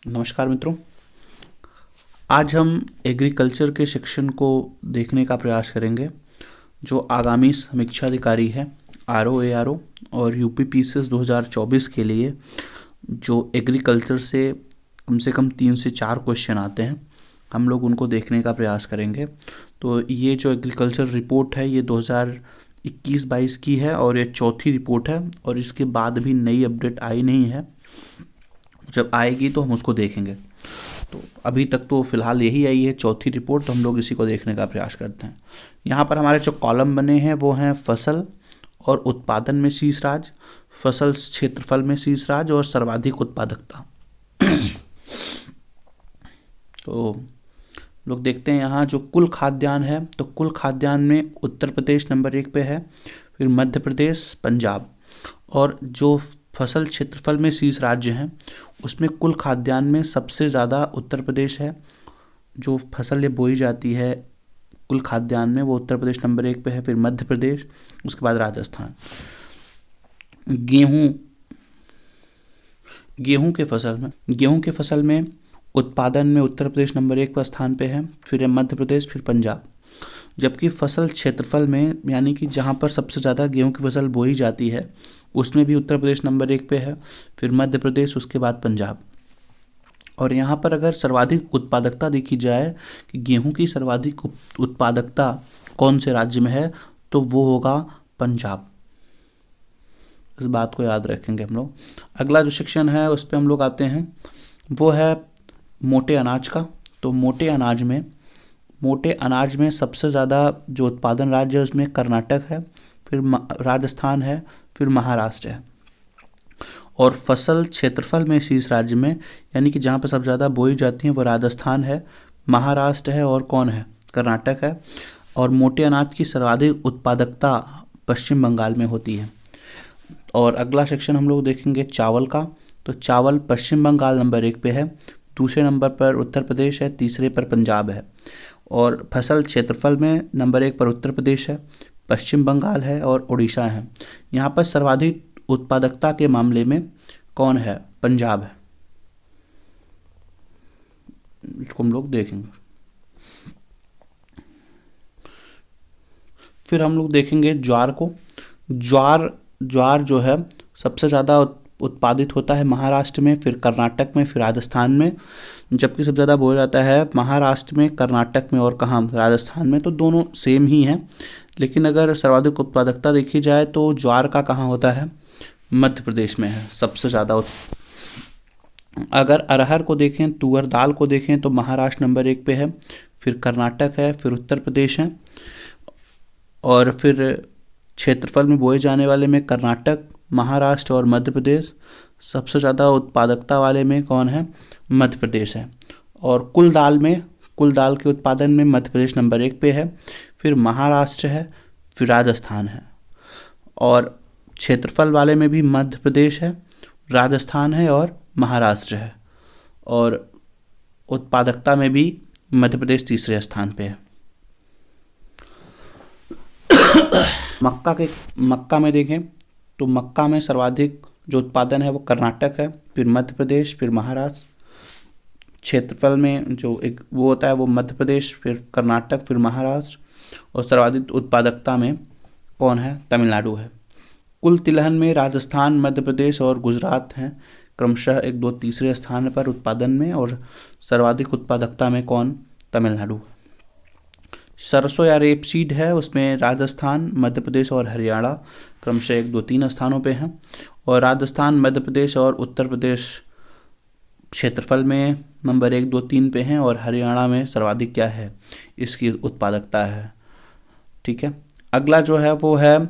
नमस्कार मित्रों। आज हम एग्रीकल्चर के सेक्शन को देखने का प्रयास करेंगे जो आगामी समीक्षा अधिकारी है RO और UP PCS 2024 के लिए जो एग्रीकल्चर से कम 3 से 4 क्वेश्चन आते हैं, हम लोग उनको देखने का प्रयास करेंगे। तो ये जो एग्रीकल्चर रिपोर्ट है ये 2021-22 की है और ये चौथी रिपोर्ट है और इसके बाद भी नई अपडेट आई नहीं है। जब आएगी तो हम उसको देखेंगे। तो अभी तक तो फिलहाल यही आई है चौथी रिपोर्ट, तो हम लोग इसी को देखने का प्रयास करते हैं। यहाँ पर हमारे जो कॉलम बने हैं वो हैं फसल और उत्पादन में शीर्ष राज्य, फसल क्षेत्रफल में शीर्ष राज्य और सर्वाधिक उत्पादकता। तो लोग देखते हैं यहाँ जो कुल खाद्यान्न है, तो कुल खाद्यान्न में उत्तर प्रदेश नंबर 1 पे है, फिर मध्य प्रदेश, पंजाब। और जो फसल क्षेत्रफल में शीर्ष राज्य हैं उसमें कुल खाद्यान्न में सबसे ज़्यादा उत्तर प्रदेश है। जो फसल ये बोई जाती है कुल खाद्यान्न में वो उत्तर प्रदेश नंबर 1 पे है, फिर मध्य प्रदेश, उसके बाद राजस्थान। गेहूं के फसल में उत्पादन में उत्तर प्रदेश नंबर 1 पर स्थान पे है, फिर है मध्य प्रदेश, फिर पंजाब। जबकि फसल क्षेत्रफल में यानी कि जहाँ पर सबसे ज़्यादा गेहूं की फसल बोई जाती है उसमें भी उत्तर प्रदेश नंबर 1 पे है, फिर मध्य प्रदेश, उसके बाद पंजाब। और यहाँ पर अगर सर्वाधिक उत्पादकता देखी जाए कि गेहूं की सर्वाधिक उत्पादकता कौन से राज्य में है, तो वो होगा पंजाब। इस बात को याद रखेंगे हम लोग। अगला जो सेक्शन है उस पर हम लोग आते हैं, वो है मोटे अनाज का। तो मोटे अनाज में सबसे ज़्यादा जो उत्पादन राज्य है उसमें कर्नाटक है, फिर राजस्थान है, फिर महाराष्ट्र है। और फसल क्षेत्रफल में शीर्ष राज्य में यानी कि जहाँ पर सबसे ज़्यादा बोई जाती हैं वो राजस्थान है, महाराष्ट्र है और कौन है, कर्नाटक है। और मोटे अनाज की सर्वाधिक उत्पादकता पश्चिम बंगाल में होती है। और अगला सेक्शन हम लोग देखेंगे चावल का। तो चावल पश्चिम बंगाल नंबर 1 पे है, दूसरे नंबर पर उत्तर प्रदेश है, तीसरे पर पंजाब है। और फसल क्षेत्रफल में नंबर 1 पर उत्तर प्रदेश है, पश्चिम बंगाल है और उड़ीसा है। यहाँ पर सर्वाधिक उत्पादकता के मामले में कौन है, पंजाब है। इसको हम लोग देखेंगे। फिर हम लोग देखेंगे ज्वार को। ज्वार जो है सबसे ज़्यादा उत्पादित होता है महाराष्ट्र में, फिर कर्नाटक में, फिर राजस्थान में। जबकि सबसे ज़्यादा बोला जाता है महाराष्ट्र में, कर्नाटक में और कहाँ, राजस्थान में। तो दोनों सेम ही हैं, लेकिन अगर सर्वाधिक उत्पादकता देखी जाए तो ज्वार का कहाँ होता है, मध्य प्रदेश में है सबसे ज़्यादा। अगर अरहर को देखें, तुअर दाल को देखें तो महाराष्ट्र नंबर 1 पे है, फिर कर्नाटक है, फिर उत्तर प्रदेश है। और फिर क्षेत्रफल में बोए जाने वाले में कर्नाटक, महाराष्ट्र और मध्य प्रदेश। सबसे ज़्यादा उत्पादकता वाले में कौन है, मध्य प्रदेश है। और कुल दाल के उत्पादन में मध्य प्रदेश नंबर 1 पे है, फिर महाराष्ट्र है, फिर राजस्थान है। और क्षेत्रफल वाले में भी मध्य प्रदेश है, राजस्थान है और महाराष्ट्र है। और उत्पादकता में भी मध्य प्रदेश तीसरे स्थान पे है। मक्का में देखें तो मक्का में सर्वाधिक जो उत्पादन है वो कर्नाटक है, फिर मध्य प्रदेश, फिर महाराष्ट्र। क्षेत्रफल में जो एक वो होता है वो मध्य प्रदेश, फिर कर्नाटक, फिर महाराष्ट्र। और सर्वाधिक उत्पादकता में कौन है, तमिलनाडु है। कुल तिलहन में राजस्थान, मध्य प्रदेश और गुजरात हैं क्रमशः 1, 2, तीसरे स्थान पर उत्पादन में। और सर्वाधिक उत्पादकता में कौन, तमिलनाडु। सरसों या रेपसीड है उसमें राजस्थान, मध्य प्रदेश और हरियाणा क्रमशः 1, 2, 3 स्थानों पे हैं। और राजस्थान, मध्य प्रदेश और उत्तर प्रदेश क्षेत्रफल में नंबर 1, 2, 3 पे हैं। और हरियाणा में सर्वाधिक क्या है, इसकी उत्पादकता है। ठीक है। अगला जो है वो है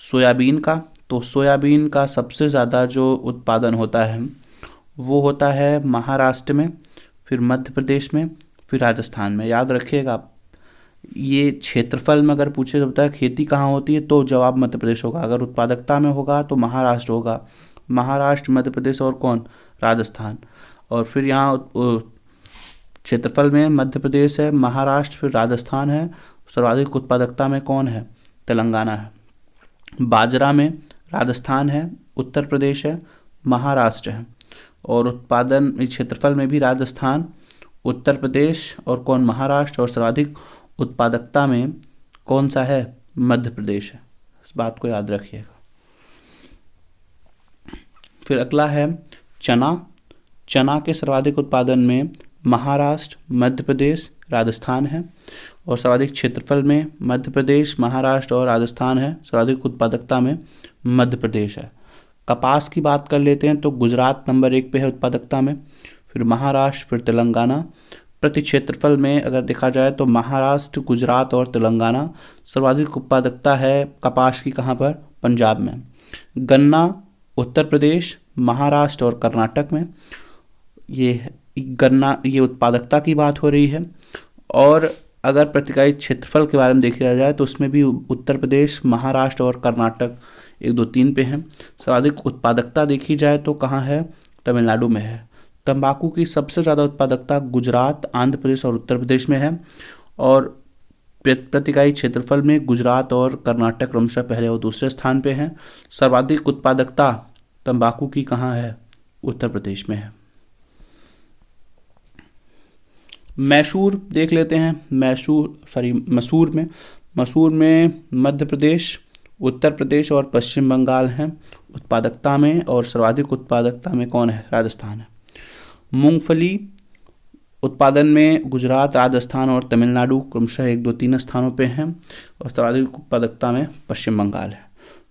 सोयाबीन का। तो सोयाबीन का सबसे ज़्यादा जो उत्पादन होता है वो होता है महाराष्ट्र में, फिर मध्य प्रदेश में, फिर राजस्थान में। याद रखिएगा ये क्षेत्रफल में अगर पूछे तो बताया खेती कहाँ होती है तो जवाब मध्य प्रदेश होगा। अगर उत्पादकता में होगा तो महाराष्ट्र होगा, महाराष्ट्र, मध्य प्रदेश और कौन, राजस्थान। और फिर यहाँ क्षेत्रफल में मध्य प्रदेश है, महाराष्ट्र, फिर राजस्थान है। सर्वाधिक उत्पादकता में कौन है, तेलंगाना है। बाजरा में राजस्थान है, उत्तर प्रदेश है, महाराष्ट्र है। और उत्पादन क्षेत्रफल में भी राजस्थान, उत्तर प्रदेश और कौन महाराष्ट्र, और सर्वाधिक उत्पादकता में कौन सा है, मध्य प्रदेश है। इस बात को याद रखिएगा। फिर अगला है चना। चना के सर्वाधिक उत्पादन में महाराष्ट्र, मध्य प्रदेश, राजस्थान है, और सर्वाधिक क्षेत्रफल में मध्य प्रदेश, महाराष्ट्र और राजस्थान है। सर्वाधिक उत्पादकता में मध्य प्रदेश है। कपास की बात कर लेते हैं तो गुजरात नंबर 1 पे है उत्पादकता में, फिर महाराष्ट्र, फिर तेलंगाना। प्रति क्षेत्रफल में अगर देखा जाए तो महाराष्ट्र, गुजरात और तेलंगाना। सर्वाधिक उत्पादकता है कपास की कहाँ पर, पंजाब में। गन्ना उत्तर प्रदेश, महाराष्ट्र और कर्नाटक में। ये गन्ना, ये उत्पादकता की बात हो रही है। और अगर प्रति इकाई क्षेत्रफल के बारे में देखा जाए तो उसमें भी उत्तर प्रदेश, महाराष्ट्र और कर्नाटक 1, 2, 3 पे हैं। सर्वाधिक उत्पादकता देखी जाए तो कहाँ है, तमिलनाडु में है। तंबाकू की सबसे ज़्यादा उत्पादकता गुजरात, आंध्र प्रदेश और उत्तर प्रदेश में है, और प्रति इकाई क्षेत्रफल में गुजरात और कर्नाटक क्रमशः पहले और दूसरे स्थान पे हैं। सर्वाधिक उत्पादकता तंबाकू की कहाँ है, उत्तर प्रदेश में है। मैसूर देख लेते हैं। मसूर में मध्य प्रदेश, उत्तर प्रदेश और पश्चिम बंगाल हैं उत्पादकता में, और सर्वाधिक उत्पादकता में कौन है, राजस्थान है। मूंगफली उत्पादन में गुजरात, राजस्थान और तमिलनाडु क्रमशः 1, 2, 3 स्थानों पे हैं, और सर्वाधिक उत्पादकता में पश्चिम बंगाल है।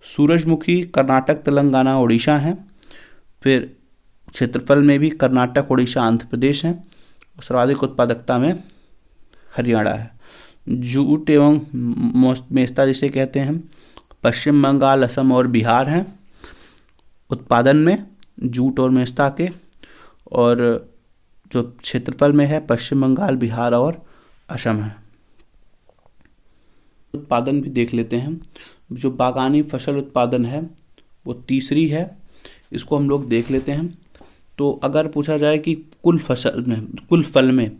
सूरजमुखी कर्नाटक, तेलंगाना, उड़ीसा हैं। फिर क्षेत्रफल में भी कर्नाटक, उड़ीसा, आंध्र प्रदेश हैं, और सर्वाधिक उत्पादकता में हरियाणा है। जूट एवं मेस्ता जिसे कहते हैं, पश्चिम बंगाल, असम और बिहार हैं उत्पादन में, जूट और मेस्ता के। और जो क्षेत्रफल में है पश्चिम बंगाल, बिहार और असम है। उत्पादन भी देख लेते हैं। जो बागानी फसल उत्पादन है वो तीसरी है, इसको हम लोग देख लेते हैं। तो अगर पूछा जाए कि कुल फल में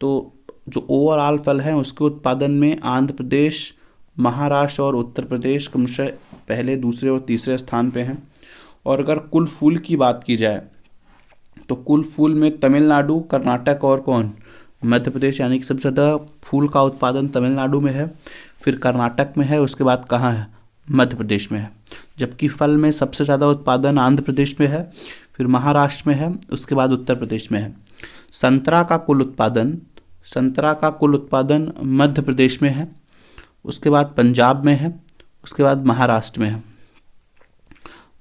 तो जो ओवरऑल फल है उसके उत्पादन में आंध्र प्रदेश, महाराष्ट्र और उत्तर प्रदेश क्रमशः पहले, दूसरे और तीसरे स्थान पे हैं। और अगर कुल फूल की बात की जाए तो कुल फूल में तमिलनाडु, कर्नाटक और कौन, मध्य प्रदेश, यानी कि सबसे ज़्यादा फूल का उत्पादन तमिलनाडु में है, फिर कर्नाटक में है, उसके बाद कहाँ है, मध्य प्रदेश में है। जबकि फल में सबसे ज़्यादा उत्पादन आंध्र प्रदेश में है, फिर महाराष्ट्र में है, उसके बाद उत्तर प्रदेश में है। संतरा का कुल उत्पादन मध्य प्रदेश में है, उसके बाद पंजाब में है, उसके बाद महाराष्ट्र में है।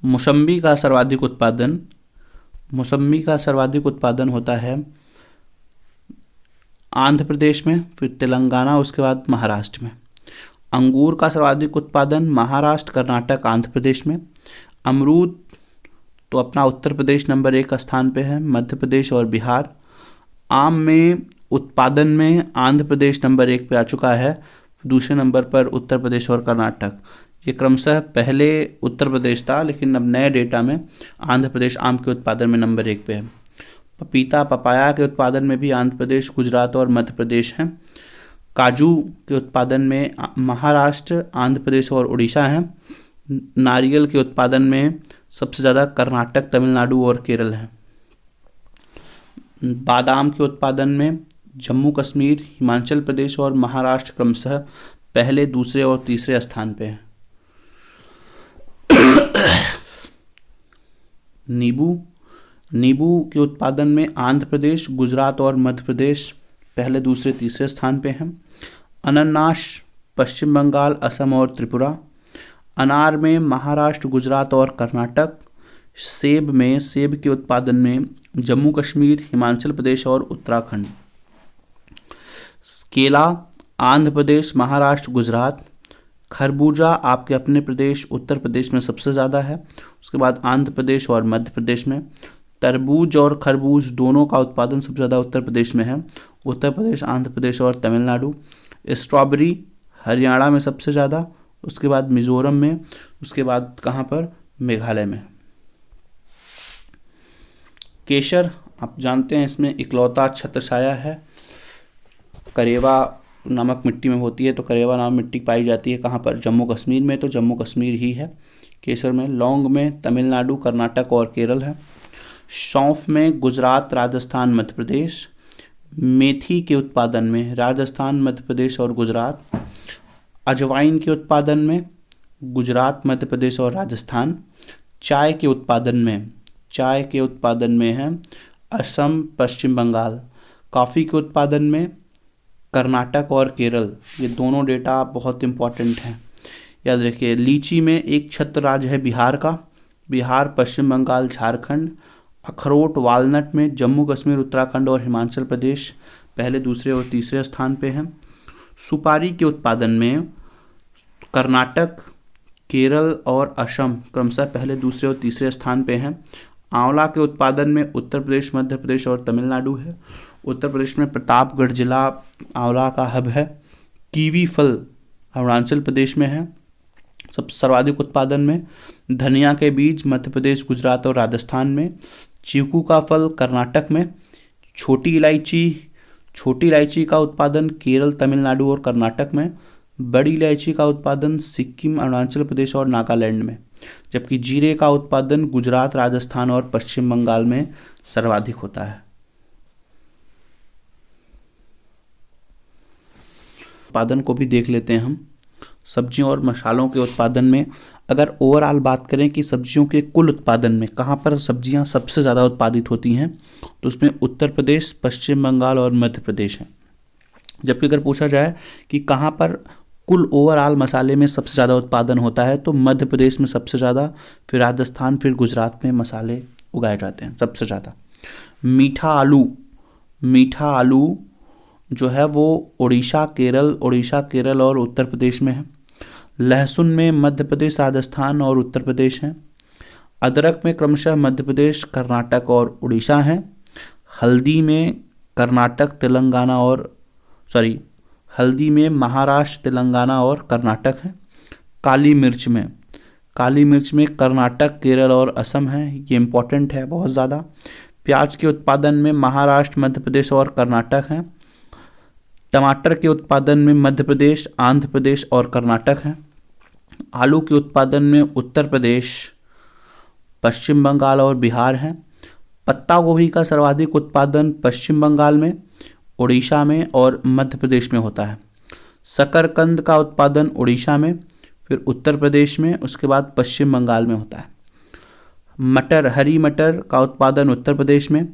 मौसम्बी का सर्वाधिक उत्पादन होता है आंध्र प्रदेश में, फिर तेलंगाना, उसके बाद महाराष्ट्र में। अंगूर का सर्वाधिक उत्पादन महाराष्ट्र, कर्नाटक, आंध्र प्रदेश में। अमरूद तो अपना उत्तर प्रदेश नंबर 1 स्थान पे है, मध्य प्रदेश और बिहार। आम में उत्पादन में आंध्र प्रदेश नंबर 1 पे आ चुका है, दूसरे नंबर पर उत्तर प्रदेश और कर्नाटक। ये क्रमशः पहले उत्तर प्रदेश था, लेकिन अब नए डेटा में आंध्र प्रदेश आम के उत्पादन में नंबर 1 पे है। पपाया के उत्पादन में भी आंध्र प्रदेश, गुजरात और मध्य प्रदेश हैं। काजू के उत्पादन में महाराष्ट्र, आंध्र प्रदेश और उड़ीसा हैं। नारियल के उत्पादन में सबसे ज़्यादा कर्नाटक, तमिलनाडु और केरल हैं। बादाम के उत्पादन में जम्मू कश्मीर, हिमाचल प्रदेश और महाराष्ट्र क्रमशः पहले, दूसरे और तीसरे स्थान पे हैं। नींबू के उत्पादन में आंध्र प्रदेश, गुजरात और मध्य प्रदेश पहले, दूसरे, तीसरे स्थान पे हैं। अनानास पश्चिम बंगाल, असम और त्रिपुरा। अनार में महाराष्ट्र, गुजरात और कर्नाटक। सेब के उत्पादन में जम्मू कश्मीर, हिमाचल प्रदेश और उत्तराखंड। केला आंध्र प्रदेश, महाराष्ट्र, गुजरात। खरबूजा आपके अपने प्रदेश उत्तर प्रदेश में सबसे ज़्यादा है, उसके बाद आंध्र प्रदेश और मध्य प्रदेश में। तरबूज और खरबूज दोनों का उत्पादन सबसे ज़्यादा उत्तर प्रदेश में है, उत्तर प्रदेश, आंध्र प्रदेश और तमिलनाडु। स्ट्रॉबेरी हरियाणा में सबसे ज़्यादा, उसके बाद मिजोरम में, उसके बाद कहाँ पर, मेघालय में। केसर आप जानते हैं इसमें इकलौता छत्रछाया है, करेवा नामक मिट्टी में होती है, तो करेवा नामक मिट्टी पाई जाती है कहाँ पर, जम्मू कश्मीर में, तो जम्मू कश्मीर ही है केसर में। लौंग में तमिलनाडु, कर्नाटक और केरल है। सौंफ में गुजरात, राजस्थान, मध्य प्रदेश। मेथी के उत्पादन में राजस्थान, मध्य प्रदेश और गुजरात। अजवाइन के उत्पादन में गुजरात, मध्य प्रदेश और राजस्थान। चाय के उत्पादन में है असम, पश्चिम बंगाल। कॉफ़ी के उत्पादन में कर्नाटक और केरल। ये दोनों डेटा बहुत इम्पॉर्टेंट हैं, याद रखिए। लीची में एक छत्र राज्य है बिहार का, बिहार, पश्चिम बंगाल, झारखंड। अखरोट, वालनट में जम्मू कश्मीर, उत्तराखंड और हिमाचल प्रदेश पहले, दूसरे और तीसरे स्थान पे हैं। सुपारी के उत्पादन में कर्नाटक, केरल और असम क्रमशः पहले, दूसरे और तीसरे स्थान पे हैं। आंवला के उत्पादन में उत्तर प्रदेश, मध्य प्रदेश और तमिलनाडु है। उत्तर प्रदेश में प्रतापगढ़ जिला आंवला का हब है। कीवी फल अरुणाचल प्रदेश में है सब सर्वाधिक उत्पादन में। धनिया के बीज मध्य प्रदेश, गुजरात और राजस्थान में। चीकू का फल कर्नाटक में। छोटी इलायची का उत्पादन केरल, तमिलनाडु और कर्नाटक में। बड़ी इलायची का उत्पादन सिक्किम, अरुणाचल प्रदेश और नागालैंड में। जबकि जीरे का उत्पादन गुजरात, राजस्थान और पश्चिम बंगाल में सर्वाधिक होता है। उत्पादन को भी देख लेते हैं हम। सब्जियों और मसालों के उत्पादन में अगर ओवरऑल बात करें कि सब्जियों के कुल उत्पादन में कहाँ पर सब्जियां सबसे ज़्यादा उत्पादित होती हैं, तो उसमें उत्तर प्रदेश, पश्चिम बंगाल और मध्य प्रदेश है। जबकि अगर पूछा जाए कि कहाँ पर कुल ओवरऑल मसाले में सबसे ज़्यादा उत्पादन होता है, तो मध्य प्रदेश में सबसे ज़्यादा, फिर राजस्थान, फिर गुजरात में मसाले उगाए जाते हैं सबसे ज़्यादा। मीठा आलू जो है वो उड़ीसा, केरल और उत्तर प्रदेश में है। लहसुन में मध्य प्रदेश, राजस्थान और उत्तर प्रदेश हैं। अदरक में क्रमशः मध्य प्रदेश, कर्नाटक और उड़ीसा हैं। हल्दी में महाराष्ट्र, तेलंगाना और कर्नाटक है। काली मिर्च में कर्नाटक, केरल और असम है। ये इम्पोर्टेंट है बहुत ज़्यादा। प्याज के उत्पादन में महाराष्ट्र, मध्य प्रदेश और कर्नाटक है। टमाटर के उत्पादन में मध्य प्रदेश, आंध्र प्रदेश और कर्नाटक है। आलू के उत्पादन में उत्तर प्रदेश, पश्चिम बंगाल और बिहार है। पत्ता गोभी का सर्वाधिक उत्पादन पश्चिम बंगाल में, उड़ीसा में और मध्य प्रदेश में होता है। शकरकंद का उत्पादन उड़ीसा में, फिर उत्तर प्रदेश में, उसके बाद पश्चिम बंगाल में होता है। हरी मटर का उत्पादन उत्तर प्रदेश में,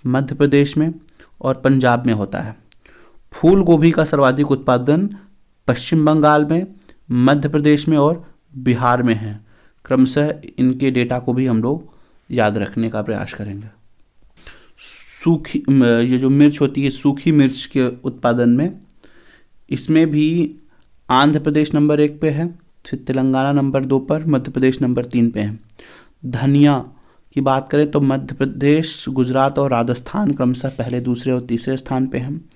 मध्य प्रदेश में और पंजाब में होता है। फूल गोभी का सर्वाधिक उत्पादन पश्चिम बंगाल में, मध्य प्रदेश में और बिहार में है। क्रमशः इनके डेटा को भी हम लोग याद रखने का प्रयास करेंगे। ये जो मिर्च होती है, सूखी मिर्च के उत्पादन में, इसमें भी आंध्र प्रदेश नंबर 1 पे है, फिर तेलंगाना नंबर 2 पर, मध्य प्रदेश नंबर 3 पे है। धनिया की बात करें तो मध्य प्रदेश, गुजरात और राजस्थान क्रमशः पहले, दूसरे और तीसरे स्थान पे हैं।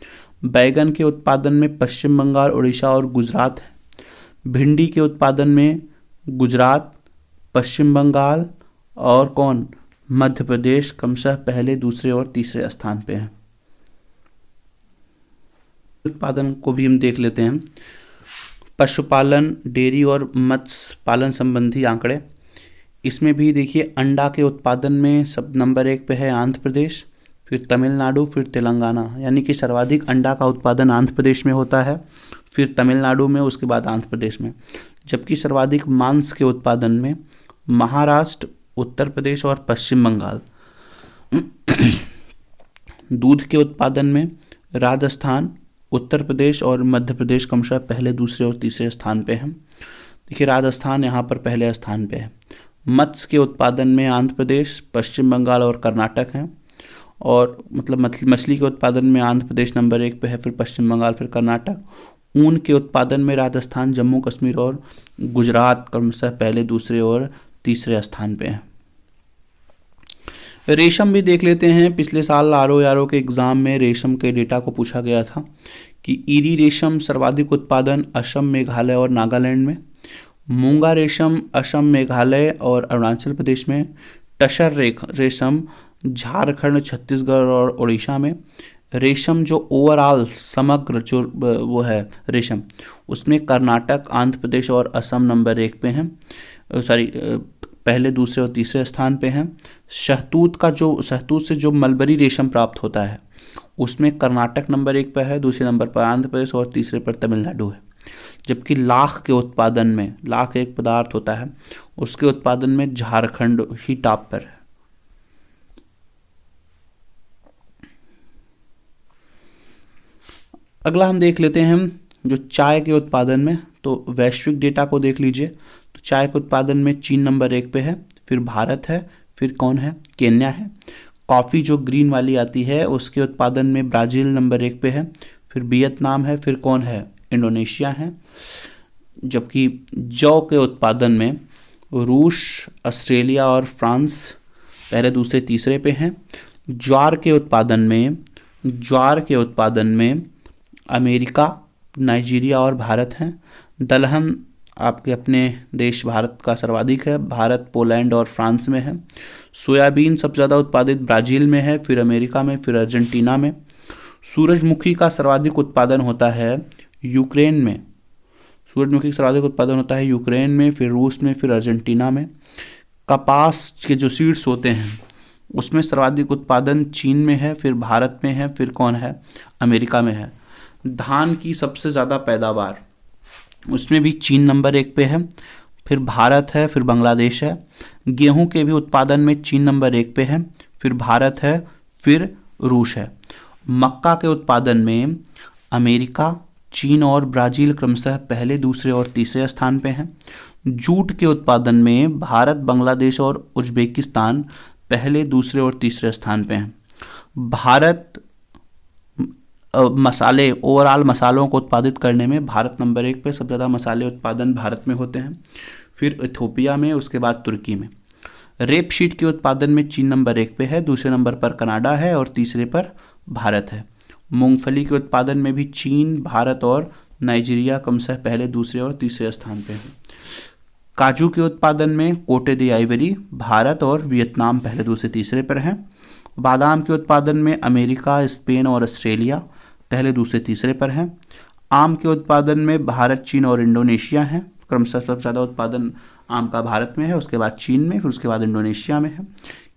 बैगन के उत्पादन में पश्चिम बंगाल, उड़ीसा और गुजरात है। भिंडी के उत्पादन में गुजरात, पश्चिम बंगाल और मध्य प्रदेश क्रमशः पहले, दूसरे और तीसरे स्थान पे हैं। उत्पादन को भी हम देख लेते हैं। पशुपालन, डेयरी और मत्स्य पालन संबंधी आंकड़े। इसमें भी देखिए अंडा के उत्पादन में सब नंबर 1 पे है आंध्र प्रदेश, फिर तमिलनाडु, फिर तेलंगाना। यानी कि सर्वाधिक अंडा का उत्पादन आंध्र प्रदेश में होता है, फिर तमिलनाडु में, उसके बाद आंध्र प्रदेश में। जबकि सर्वाधिक मांस के उत्पादन में महाराष्ट्र, उत्तर प्रदेश और पश्चिम बंगाल। दूध के उत्पादन में राजस्थान, उत्तर प्रदेश और मध्य प्रदेश क्रमशः पहले, दूसरे और तीसरे स्थान पे हैं। देखिए राजस्थान यहाँ पर पहले स्थान पे है। मत्स्य के उत्पादन में आंध्र प्रदेश, पश्चिम बंगाल और कर्नाटक हैं। और मछली के उत्पादन में आंध्र प्रदेश नंबर 1 पे है, फिर पश्चिम बंगाल, फिर कर्नाटक। ऊन के उत्पादन में राजस्थान, जम्मू कश्मीर और गुजरात क्रमशः पहले, दूसरे और तीसरे स्थान पे हैं। रेशम भी देख लेते हैं। पिछले साल आरओ के एग्ज़ाम में रेशम के डेटा को पूछा गया था कि ईरी रेशम सर्वाधिक उत्पादन असम, मेघालय और नागालैंड में। मूंगा रेशम असम, मेघालय और अरुणाचल प्रदेश में। टसर रेशम झारखंड, छत्तीसगढ़ और उड़ीसा में। रेशम जो ओवरऑल समग्र जो वो है रेशम, उसमें कर्नाटक, आंध्र प्रदेश और असम नंबर 1 पे हैं। पहले, दूसरे और तीसरे स्थान पे हैं। शहतूत से जो मलबरी रेशम प्राप्त होता है उसमें कर्नाटक नंबर 1 पर है, दूसरे नंबर पर आंध्र प्रदेश और तीसरे पर तमिलनाडु है। जबकि लाख के उत्पादन में, लाख एक पदार्थ होता है, उसके उत्पादन में झारखंड ही टॉप पर है। अगला हम देख लेते हैं जो चाय के उत्पादन में, तो वैश्विक डेटा को देख लीजिए। तो चाय के उत्पादन में चीन नंबर 1 पे है, फिर भारत है, फिर कौन है, केन्या है। कॉफ़ी जो ग्रीन वाली आती है उसके उत्पादन में ब्राज़ील नंबर 1 पे है, फिर वियतनाम है, फिर कौन है, इंडोनेशिया है। जबकि जौ के उत्पादन में रूस, ऑस्ट्रेलिया और फ्रांस पहले, दूसरे, तीसरे पे हैं। ज्वार के उत्पादन में अमेरिका, नाइजीरिया और भारत हैं। दलहन आपके अपने देश भारत का सर्वाधिक है, भारत, पोलैंड और फ्रांस में है। सोयाबीन सबसे ज़्यादा उत्पादित ब्राज़ील में है, फिर अमेरिका में, फिर अर्जेंटीना में। सूरजमुखी का सर्वाधिक उत्पादन होता है यूक्रेन में, फिर रूस में, फिर अर्जेंटीना में। कपास के जो सीड्स होते हैं उसमें सर्वाधिक उत्पादन चीन में है, फिर भारत में है, फिर कौन है, अमेरिका में है। धान की सबसे ज़्यादा पैदावार उसमें भी चीन नंबर 1 पे है, फिर भारत है, फिर बांग्लादेश है। गेहूं के भी उत्पादन में चीन नंबर 1 पे है, फिर भारत है, फिर रूस है। मक्का के उत्पादन में अमेरिका, चीन और ब्राज़ील क्रमशः पहले, दूसरे और तीसरे स्थान पे हैं। जूट के उत्पादन में भारत, बांग्लादेश और उज्बेकिस्तान पहले, दूसरे और तीसरे स्थान पे हैं। भारत मसाले, ओवरऑल मसालों को उत्पादित करने में भारत नंबर 1 पे, सबसे ज़्यादा मसाले उत्पादन भारत में होते हैं, फिर इथियोपिया में, उसके बाद तुर्की में। रेपसीड के उत्पादन में चीन नंबर 1 पे है, दूसरे नंबर पर कनाडा है और तीसरे पर भारत है। मूंगफली के उत्पादन में भी चीन, भारत और नाइजीरिया क्रमशः पहले, दूसरे और तीसरे स्थान पे हैं। काजू के उत्पादन में कोटे दी आइवरी, भारत और वियतनाम पहले, दूसरे, तीसरे पर हैं। बादाम के उत्पादन में अमेरिका, स्पेन और ऑस्ट्रेलिया पहले, दूसरे, तीसरे पर हैं। आम के उत्पादन में भारत, चीन और इंडोनेशिया हैं, क्रमशः सबसे ज़्यादा उत्पादन आम का भारत में है, उसके बाद चीन में, फिर उसके बाद इंडोनेशिया में है।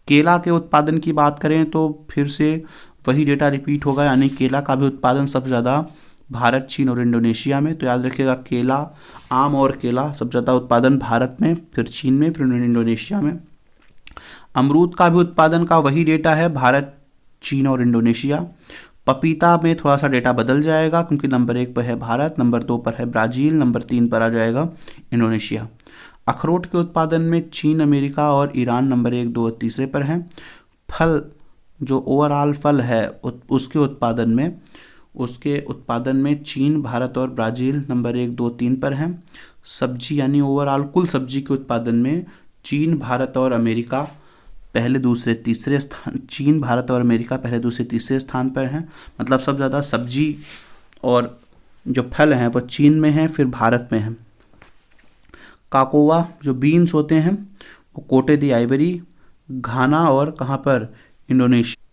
केला के उत्पादन की बात करें तो फिर से वही डेटा रिपीट होगा, यानी केला का भी उत्पादन सबसे ज़्यादा भारत, चीन और इंडोनेशिया में। तो याद रखिएगा, केला, आम और केला सबसे ज़्यादा उत्पादन भारत में, फिर चीन में, फिर इंडोनेशिया में। अमरूद का भी उत्पादन का वही डेटा है, भारत, चीन और इंडोनेशिया। पपीता में थोड़ा सा डेटा बदल जाएगा क्योंकि नंबर 1 पर है भारत, नंबर 2 पर है ब्राज़ील, नंबर 3 पर आ जाएगा इंडोनेशिया। अखरोट के उत्पादन में चीन, अमेरिका और ईरान नंबर 1, 2 और तीसरे पर हैं। फल, जो ओवरऑल फल है उसके उत्पादन में चीन, भारत और ब्राज़ील नंबर 1, 2, 3 पर हैं। सब्जी यानी ओवरऑल कुल सब्जी के उत्पादन में चीन, भारत और अमेरिका पहले, दूसरे, तीसरे स्थान, चीन, भारत और अमेरिका पहले, दूसरे, तीसरे स्थान पर हैं। मतलब सबसे ज़्यादा सब्जी और जो फल हैं वो चीन में हैं, फिर भारत में हैं। काकोवा जो बीन्स होते हैं वो कोटे दी आइवरी, घाना और कहाँ पर, इंडोनेशिया।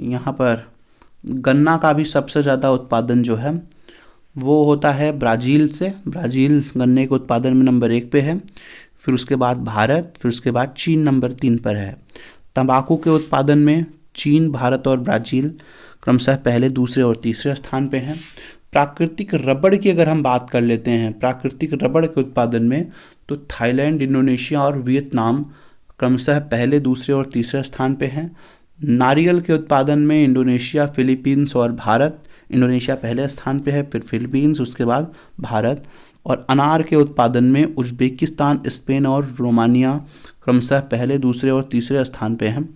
यहाँ पर गन्ना का भी सबसे ज़्यादा उत्पादन जो है वो होता है ब्राज़ील से। ब्राज़ील गन्ने के उत्पादन में नंबर 1 पे है, फिर उसके बाद भारत, फिर उसके बाद चीन नंबर 3 पर है। तंबाकू के उत्पादन में चीन, भारत और ब्राज़ील क्रमशः पहले, दूसरे और तीसरे स्थान पे हैं। प्राकृतिक रबड़ की अगर हम बात कर लेते हैं, प्राकृतिक रबड़ के उत्पादन में तो थाईलैंड, इंडोनेशिया और वियतनाम क्रमशः पहले, दूसरे और तीसरे स्थान पे हैं। नारियल के उत्पादन में इंडोनेशिया, फिलीपींस और भारत। इंडोनेशिया पहले स्थान पे है, फिर फिलीपींस, उसके बाद भारत। और अनार के उत्पादन में उज्बेकिस्तान, स्पेन और रोमानिया क्रमशः पहले, दूसरे और तीसरे स्थान पे हैं।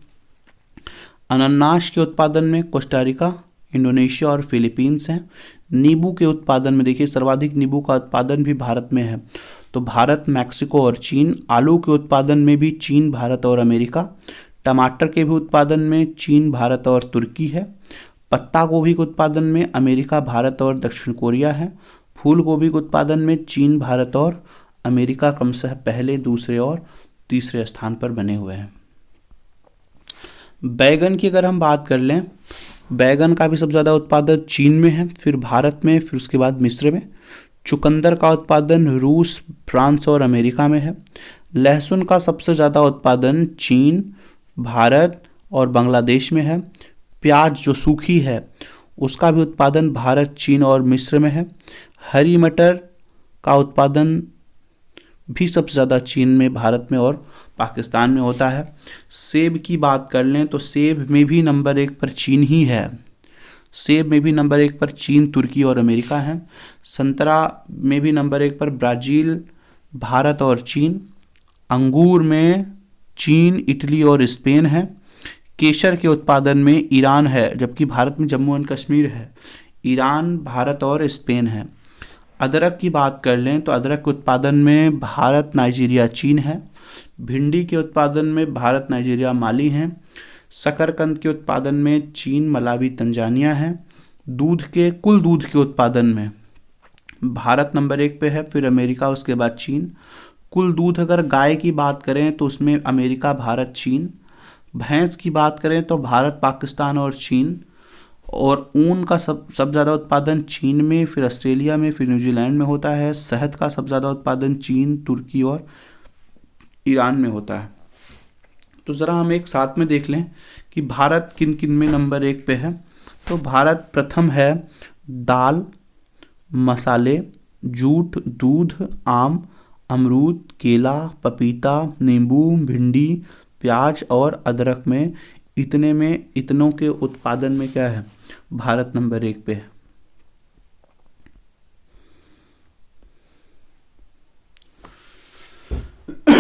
अनानास के उत्पादन में कोस्टा रिका, इंडोनेशिया और फिलीपींस हैं। नींबू के उत्पादन में देखिए सर्वाधिक नींबू का उत्पादन भी भारत में है, तो भारत, मैक्सिको और चीन। आलू के उत्पादन में भी चीन, भारत और अमेरिका। टमाटर के भी उत्पादन में चीन, भारत और तुर्की है। पत्ता गोभी के उत्पादन में अमेरिका, भारत और दक्षिण कोरिया है। फूल गोभी के उत्पादन में चीन, भारत और अमेरिका क्रमशः पहले, दूसरे और तीसरे स्थान पर बने हुए हैं। बैगन की अगर हम बात कर लें, बैगन का भी सबसे ज़्यादा उत्पादन चीन में है, फिर भारत में, फिर उसके बाद मिस्र में। चुकंदर का उत्पादन रूस, फ्रांस और अमेरिका में है। लहसुन का सबसे ज़्यादा उत्पादन चीन, भारत और बांग्लादेश में है। प्याज जो सूखी है उसका भी उत्पादन भारत, चीन और मिस्र में है। हरी मटर का उत्पादन भी सबसे ज़्यादा चीन में, भारत में और पाकिस्तान में होता है। सेब की बात कर लें तो सेब में भी नंबर 1 पर चीन ही है। सेब में भी नंबर 1 पर चीन, तुर्की और अमेरिका है। संतरा में भी नंबर 1 पर ब्राज़ील, भारत और चीन। अंगूर में चीन, इटली और स्पेन है। केसर के उत्पादन में ईरान है, जबकि भारत में जम्मू एंड कश्मीर है। ईरान, भारत और स्पेन है। अदरक की बात कर लें तो अदरक के उत्पादन में भारत, नाइजीरिया, चीन है। भिंडी के उत्पादन में भारत, नाइजीरिया, माली हैं। शकरकंद के उत्पादन में चीन, मलावी, तंजानिया है। कुल दूध के उत्पादन में भारत नंबर 1 पे है, फिर अमेरिका, उसके बाद चीन। कुल दूध अगर गाय की बात करें तो उसमें अमेरिका, भारत, चीन। भैंस की बात करें तो भारत, पाकिस्तान और चीन। और ऊन का सब ज़्यादा उत्पादन चीन में, फिर ऑस्ट्रेलिया में, फिर न्यूजीलैंड में होता है। शहद का सब ज़्यादा उत्पादन चीन, तुर्की और ईरान में होता है। तो ज़रा हम एक साथ में देख लें कि भारत किन किन में नंबर 1 पे है। तो भारत प्रथम है दाल, मसाले, जूट, दूध, आम, अमरूद, केला, पपीता, नींबू, भिंडी, प्याज और अदरक में इतनों के उत्पादन में क्या है, भारत नंबर 1 पे है।